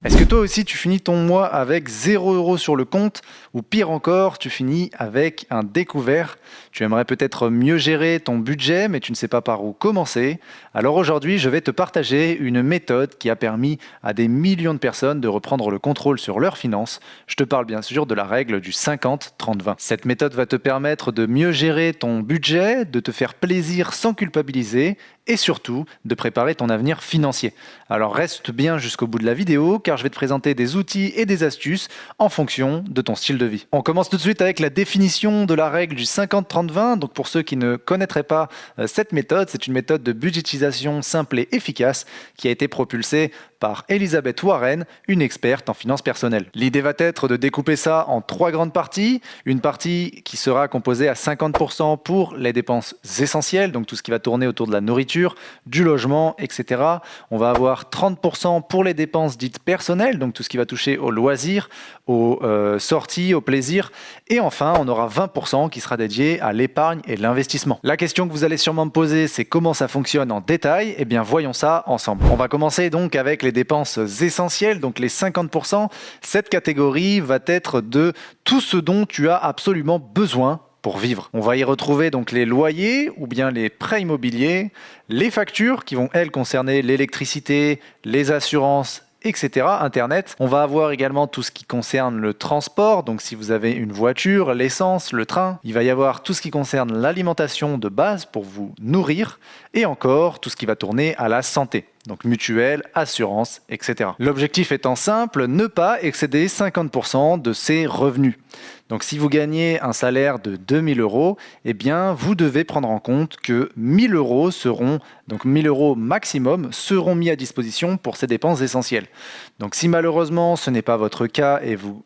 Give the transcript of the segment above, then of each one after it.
Est-ce que toi aussi tu finis ton mois avec 0 € sur le compte ou pire encore, tu finis avec un découvert? Tu aimerais peut-être mieux gérer ton budget mais tu ne sais pas par où commencer. Alors aujourd'hui, je vais te partager une méthode qui a permis à des millions de personnes de reprendre le contrôle sur leurs finances. Je te parle bien sûr de la règle du 50-30-20. Cette méthode va te permettre de mieux gérer ton budget, de te faire plaisir sans culpabiliser et surtout de préparer ton avenir financier. Alors reste bien jusqu'au bout de la vidéo car je vais te présenter des outils et des astuces en fonction de ton style de vie. On commence tout de suite avec la définition de la règle du 50-30-20. Donc pour ceux qui ne connaîtraient pas cette méthode, c'est une méthode de budgétisation simple et efficace qui a été propulsée par Elizabeth Warren, une experte en finances personnelles. L'idée va être de découper ça en 3 grandes parties. Une partie qui sera composée à 50% pour les dépenses essentielles, donc tout ce qui va tourner autour de la nourriture, du logement, etc. On va avoir 30% pour les dépenses dites personnelles, donc tout ce qui va toucher aux loisirs, aux sorties, aux plaisirs. Et enfin, on aura 20% qui sera dédié à l'épargne et l'investissement. La question que vous allez sûrement me poser, c'est comment ça fonctionne en détail. Eh bien, voyons ça ensemble. On va commencer donc avec les dépenses essentielles, donc les 50%. Cette catégorie va être de tout ce dont tu as absolument besoin pour vivre. On va y retrouver donc les loyers ou bien les prêts immobiliers, les factures qui vont elles concerner l'électricité, les assurances, etc. Internet. On va avoir également tout ce qui concerne le transport, donc si vous avez une voiture, l'essence, le train. Il va y avoir tout ce qui concerne l'alimentation de base pour vous nourrir et encore tout ce qui va tourner à la santé. Donc mutuelle, assurance, etc. L'objectif étant simple, ne pas excéder 50% de ses revenus. Donc si vous gagnez un salaire de 2 000 €, eh bien vous devez prendre en compte que 1 000 € seront, donc 1 000 € maximum, seront mis à disposition pour ces dépenses essentielles. Donc si malheureusement ce n'est pas votre cas et vous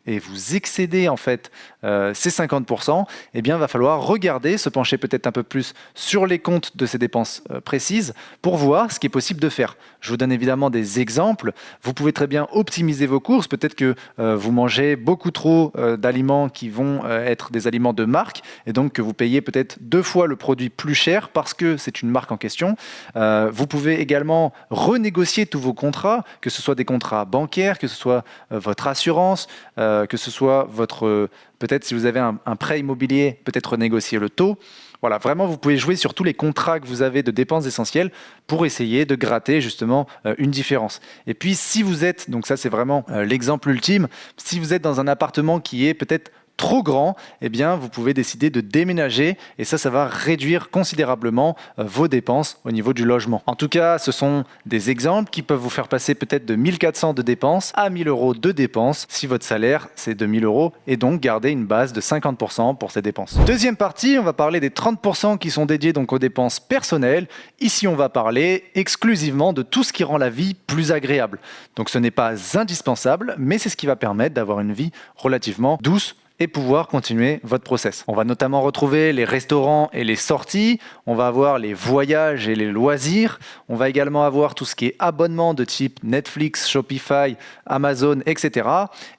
excédez en fait ces 50%, eh bien va falloir regarder, se pencher peut-être un peu plus sur les comptes de ces dépenses précises pour voir ce qui est possible de faire. Je vous donne évidemment des exemples. Vous pouvez très bien optimiser vos courses. Peut-être que vous mangez beaucoup trop d'aliments qui vont être des aliments de marque et donc que vous payez peut-être 2 fois le produit plus cher parce que c'est une marque en question. Vous pouvez également renégocier tous vos contrats, que ce soit des contrats bancaires, que ce soit votre assurance, que ce soit votre... peut-être si vous avez un prêt immobilier, peut-être renégocier le taux. Voilà, vraiment, vous pouvez jouer sur tous les contrats que vous avez de dépenses essentielles pour essayer de gratter justement une différence. Et puis, si vous êtes, donc ça c'est vraiment l'exemple ultime, si vous êtes dans un appartement qui est peut-être trop grand, eh bien, vous pouvez décider de déménager et ça va réduire considérablement vos dépenses au niveau du logement. En tout cas, ce sont des exemples qui peuvent vous faire passer peut-être de 1 400 de dépenses à 1 000 € de dépenses si votre salaire c'est 2 000 € et donc garder une base de 50% pour ces dépenses. Deuxième partie, on va parler des 30% qui sont dédiés donc aux dépenses personnelles. Ici, on va parler exclusivement de tout ce qui rend la vie plus agréable. Donc ce n'est pas indispensable, mais c'est ce qui va permettre d'avoir une vie relativement douce et pouvoir continuer votre process. On va notamment retrouver les restaurants et les sorties, on va avoir les voyages et les loisirs, on va également avoir tout ce qui est abonnement de type Netflix, Shopify, Amazon, etc.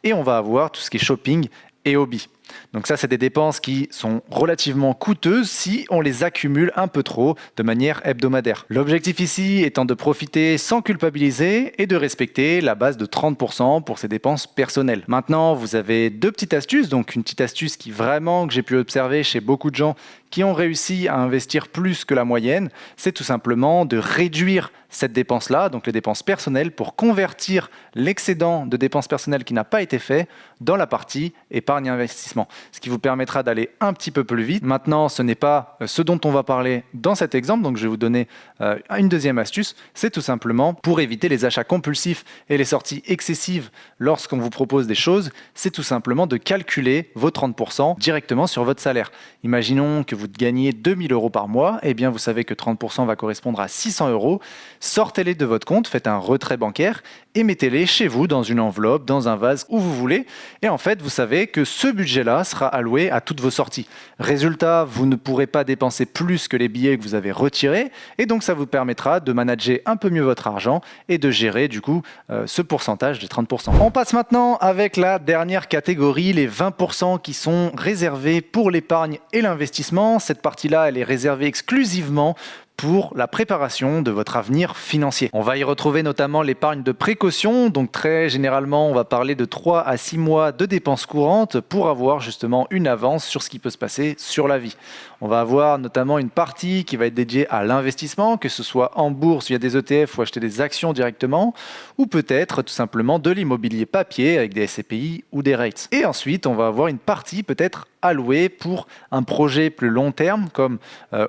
Et on va avoir tout ce qui est shopping et hobby. Donc ça, c'est des dépenses qui sont relativement coûteuses si on les accumule un peu trop de manière hebdomadaire. L'objectif ici étant de profiter sans culpabiliser et de respecter la base de 30% pour ces dépenses personnelles. Maintenant, vous avez 2 petites astuces. Donc une petite astuce qui vraiment que j'ai pu observer chez beaucoup de gens qui ont réussi à investir plus que la moyenne, c'est tout simplement de réduire cette dépense-là, donc les dépenses personnelles, pour convertir l'excédent de dépenses personnelles qui n'a pas été fait dans la partie épargne investissement, ce qui vous permettra d'aller un petit peu plus vite. Maintenant, ce n'est pas ce dont on va parler dans cet exemple, donc je vais vous donner une deuxième astuce, c'est tout simplement pour éviter les achats compulsifs et les sorties excessives lorsqu'on vous propose des choses, c'est tout simplement de calculer vos 30% directement sur votre salaire. Imaginons que vous gagnez 2 000 € par mois, eh bien vous savez que 30% va correspondre à 600 €. Sortez-les de votre compte, faites un retrait bancaire et mettez-les chez vous dans une enveloppe, dans un vase, où vous voulez. Et en fait, vous savez que ce budget-là sera alloué à toutes vos sorties. Résultat, vous ne pourrez pas dépenser plus que les billets que vous avez retirés et donc ça vous permettra de manager un peu mieux votre argent et de gérer du coup ce pourcentage de 30%. On passe maintenant avec la dernière catégorie, les 20% qui sont réservés pour l'épargne et l'investissement. Cette partie-là, elle est réservée exclusivement pour la préparation de votre avenir financier. On va y retrouver notamment l'épargne de précaution, donc très généralement on va parler de 3 à 6 mois de dépenses courantes pour avoir justement une avance sur ce qui peut se passer sur la vie. On va avoir notamment une partie qui va être dédiée à l'investissement, que ce soit en bourse via des ETF ou acheter des actions directement, ou peut-être tout simplement de l'immobilier papier avec des SCPI ou des REITs. Et ensuite, on va avoir une partie peut-être allouée pour un projet plus long terme, comme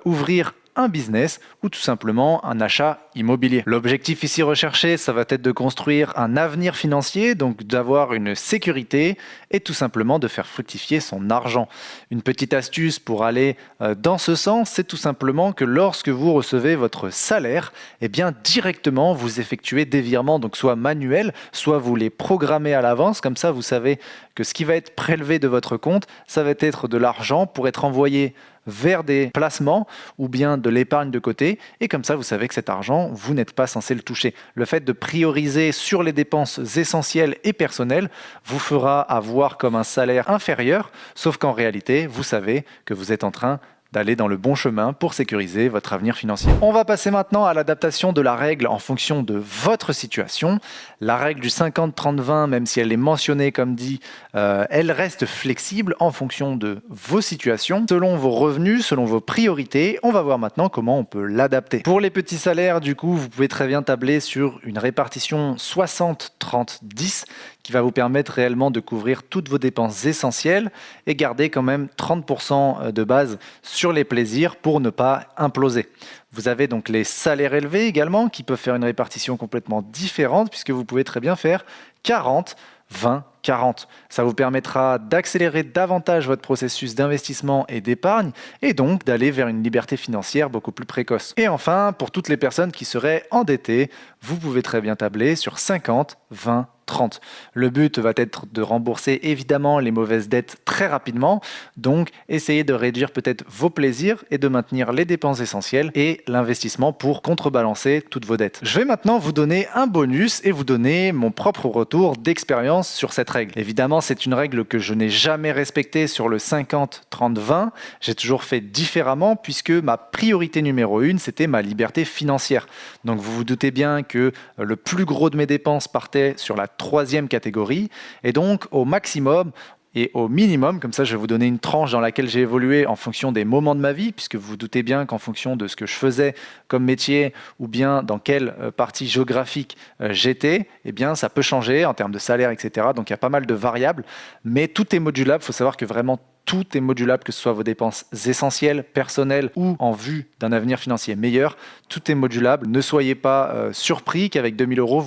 ouvrir un business ou tout simplement un achat immobilier. L'objectif ici recherché, ça va être de construire un avenir financier, donc d'avoir une sécurité et tout simplement de faire fructifier son argent. Une petite astuce pour aller dans ce sens, c'est tout simplement que lorsque vous recevez votre salaire, eh bien directement vous effectuez des virements, donc soit manuels, soit vous les programmez à l'avance, comme ça vous savez que ce qui va être prélevé de votre compte, ça va être de l'argent pour être envoyé vers des placements ou bien de l'épargne de côté. Et comme ça, vous savez que cet argent, vous n'êtes pas censé le toucher. Le fait de prioriser sur les dépenses essentielles et personnelles vous fera avoir comme un salaire inférieur, sauf qu'en réalité, vous savez que vous êtes en train d'aller dans le bon chemin pour sécuriser votre avenir financier. On va passer maintenant à l'adaptation de la règle en fonction de votre situation. La règle du 50-30-20, même si elle est mentionnée comme dit, elle reste flexible en fonction de vos situations, selon vos revenus, selon vos priorités. On va voir maintenant comment on peut l'adapter. Pour les petits salaires, du coup, vous pouvez très bien tabler sur une répartition 60-30-10 qui va vous permettre réellement de couvrir toutes vos dépenses essentielles et garder quand même 30% de base sur les plaisirs pour ne pas imploser. Vous avez donc les salaires élevés également qui peuvent faire une répartition complètement différente puisque vous pouvez très bien faire 40, 20, 40. Ça vous permettra d'accélérer davantage votre processus d'investissement et d'épargne et donc d'aller vers une liberté financière beaucoup plus précoce. Et enfin, pour toutes les personnes qui seraient endettées, vous pouvez très bien tabler sur 50, 20, 30. Le but va être de rembourser évidemment les mauvaises dettes très rapidement, donc essayez de réduire peut-être vos plaisirs et de maintenir les dépenses essentielles et l'investissement pour contrebalancer toutes vos dettes. Je vais maintenant vous donner un bonus et vous donner mon propre retour d'expérience sur cette règle. Évidemment, c'est une règle que je n'ai jamais respectée sur le 50-30-20. J'ai toujours fait différemment puisque ma priorité numéro 1, c'était ma liberté financière. Donc vous vous doutez bien que le plus gros de mes dépenses partait sur la 3e catégorie et donc au maximum et au minimum, comme ça je vais vous donner une tranche dans laquelle j'ai évolué en fonction des moments de ma vie, puisque vous vous doutez bien qu'en fonction de ce que je faisais comme métier ou bien dans quelle partie géographique j'étais, eh bien ça peut changer en termes de salaire, etc. Donc il y a pas mal de variables, mais tout est modulable. Il faut savoir que vraiment tout est modulable, que ce soit vos dépenses essentielles, personnelles ou en vue d'un avenir financier meilleur. Tout est modulable. Ne soyez pas surpris qu'avec 2000 euros,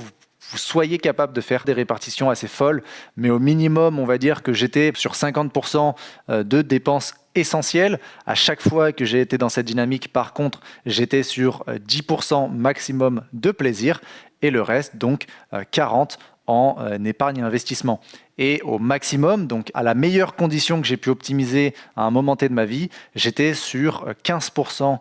vous soyez capable de faire des répartitions assez folles, mais au minimum, on va dire que j'étais sur 50% de dépenses essentielles. À chaque fois que j'ai été dans cette dynamique, par contre, j'étais sur 10% maximum de plaisir et le reste, donc 40% en épargne et investissement. Et au maximum, donc à la meilleure condition que j'ai pu optimiser à un moment T de ma vie, j'étais sur 15%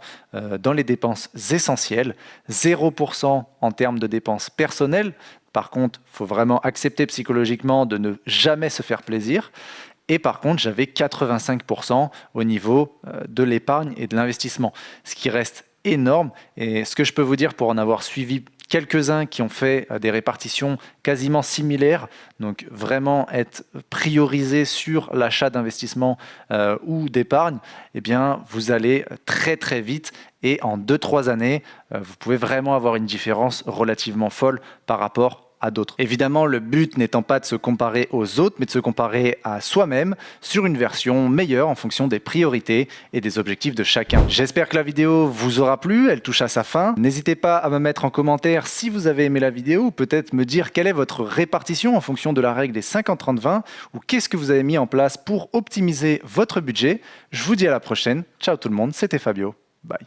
dans les dépenses essentielles, 0% en termes de dépenses personnelles. Par contre, il faut vraiment accepter psychologiquement de ne jamais se faire plaisir. Et par contre, j'avais 85% au niveau de l'épargne et de l'investissement, ce qui reste énorme. Et ce que je peux vous dire pour en avoir suivi quelques-uns qui ont fait des répartitions quasiment similaires, donc vraiment être priorisé sur l'achat d'investissement ou d'épargne, eh bien, vous allez très très vite et en 2-3 années, vous pouvez vraiment avoir une différence relativement folle par rapport à d'autres. Évidemment, le but n'étant pas de se comparer aux autres, mais de se comparer à soi-même sur une version meilleure en fonction des priorités et des objectifs de chacun. J'espère que la vidéo vous aura plu, elle touche à sa fin. N'hésitez pas à me mettre en commentaire si vous avez aimé la vidéo ou peut-être me dire quelle est votre répartition en fonction de la règle des 50-30-20 ou qu'est-ce que vous avez mis en place pour optimiser votre budget. Je vous dis à la prochaine. Ciao tout le monde, c'était Fabio.